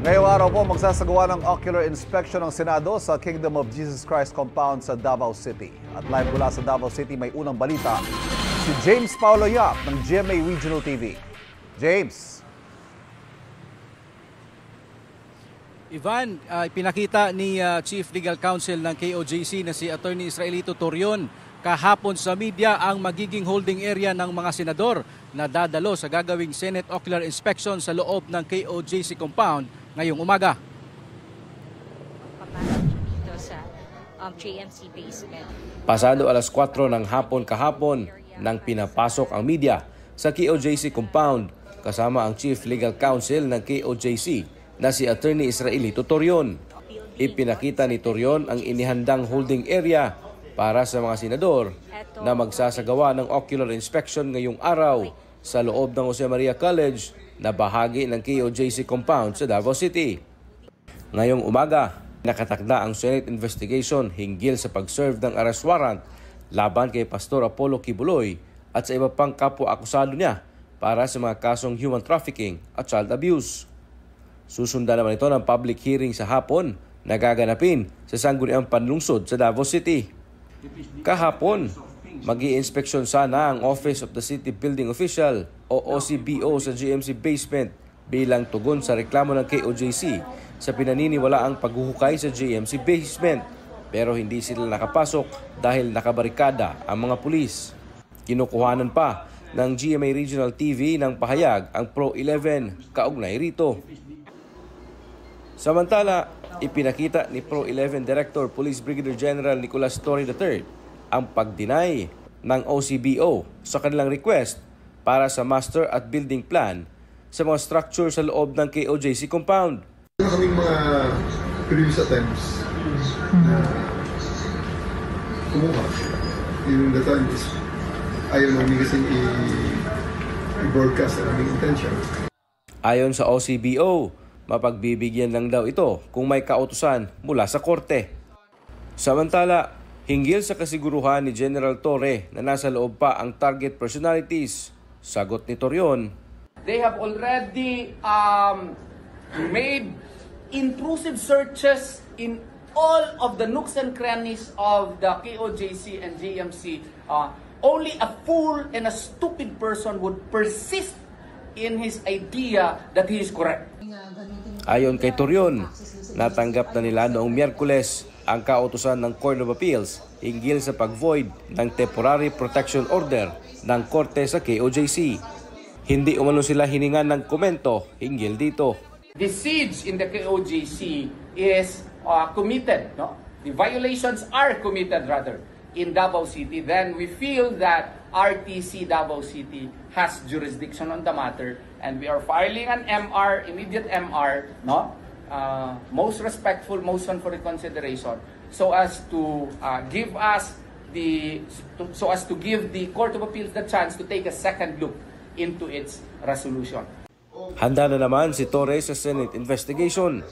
Ngayong araw po, magsasagawa ng ocular inspection ng Senado sa Kingdom of Jesus Christ Compound sa Davao City. At live mula sa Davao City, may unang balita si James Paulo Yap ng GMA Regional TV. James. Ivan, pinakita ni Chief Legal Counsel ng KOJC na si Attorney Israelito Torion kahapon sa media ang magiging holding area ng mga senador na dadalo sa gagawing Senate Ocular Inspection sa loob ng KOJC compound ngayong umaga. Pasado alas 4 ng hapon kahapon nang pinapasok ang media sa KOJC compound kasama ang Chief Legal Counsel ng KOJC na si Attorney Israelito Torion. Ipinakita ni Torion ang inihandang holding area para sa mga senador na magsasagawa ng ocular inspection ngayong araw sa loob ng Jose Maria College na bahagi ng KOJC compound sa Davao City. Ngayong umaga, nakatakda ang Senate investigation hinggil sa pag-serve ng arrest warrant laban kay Pastor Apollo Kibuloy at sa iba pang kapwa-akusado niya para sa mga kasong human trafficking at child abuse. Susundan naman ito ng public hearing sa hapon na gaganapin sa Sangguniang Panlungsod sa Davao City. Kahapon, mag-i-inspeksyon sana ang Office of the City Building Official o OCBO sa GMC basement bilang tugon sa reklamo ng KOJC sa pinaniniwalaang paghuhukay sa GMC basement. Pero hindi sila nakapasok dahil nakabarikada ang mga pulis. Kinukuhanan pa ng GMA Regional TV ng pahayag ang Pro 11 kaugnay rito. Samantala, ipinakita ni Pro 11 Director Police Brigadier General Nicolas Torre III ang pag-deny ng OCBO sa kanilang request para sa master at building plan sa mga structure sa loob ng KOJC compound. Meron kaming mga previous attempts na kumuha. Yung the time is ayaw namin kasing i-broadcast ang aming intention. Ayon sa OCBO, mapagbibigyan lang daw ito kung may kautusan mula sa korte. Samantala, hinggil sa kasiguruhan ni General Torre na nasa loob pa ang target personalities, sagot ni Torion, they have already made intrusive searches in all of the nooks and crannies of the KOJC and GMC. Only a fool and a stupid person would persist in his idea that he is correct. Ayon kay Torion, natanggap na nila noong Miyerkules ang kautusan ng Court of Appeals hinggil sa pag-void ng temporary protection order ng korte sa KOJC. Hindi umano sila hiningan ng komento hinggil dito. The siege in the KOJC is committed, no? The violations are committed rather in Davao City. Then we feel that RTC Davao City has jurisdiction on the matter and we are filing an MR, immediate MR, no? Most respectful motion for reconsideration so as to give the Court of Appeals the chance to take a second look into its resolution. Handa na naman si Torres sa Senate investigation.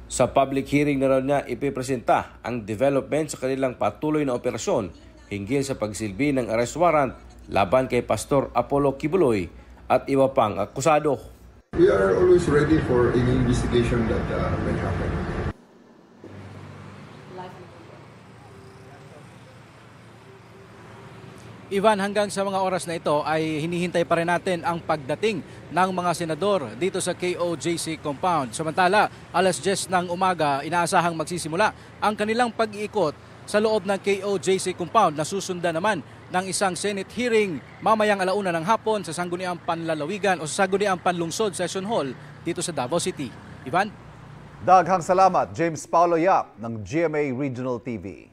Sa public hearing na raw niya ipipresenta ang development sa kanilang patuloy na operasyon hinggil sa pagsilbi ng arrest warrant laban kay Pastor Apollo Kibuloy at iba pang akusado. We are always ready for any investigation that may happen. Ivan, hanggang sa mga oras na ito ay hinihintay pa rin natin ang pagdating ng mga senador dito sa KOJC compound. Samantala, alas 10 ng umaga, inaasahang magsisimula ang kanilang pag-iikot sa loob ng KOJC compound na susundan naman ng isang Senate hearing mamayang alauna ng hapon sa Sangguniang Panlalawigan o sa Sangguniang Panlungsod Session Hall dito sa Davao City. Ivan? Daghang salamat, James Paulo Yap ng GMA Regional TV.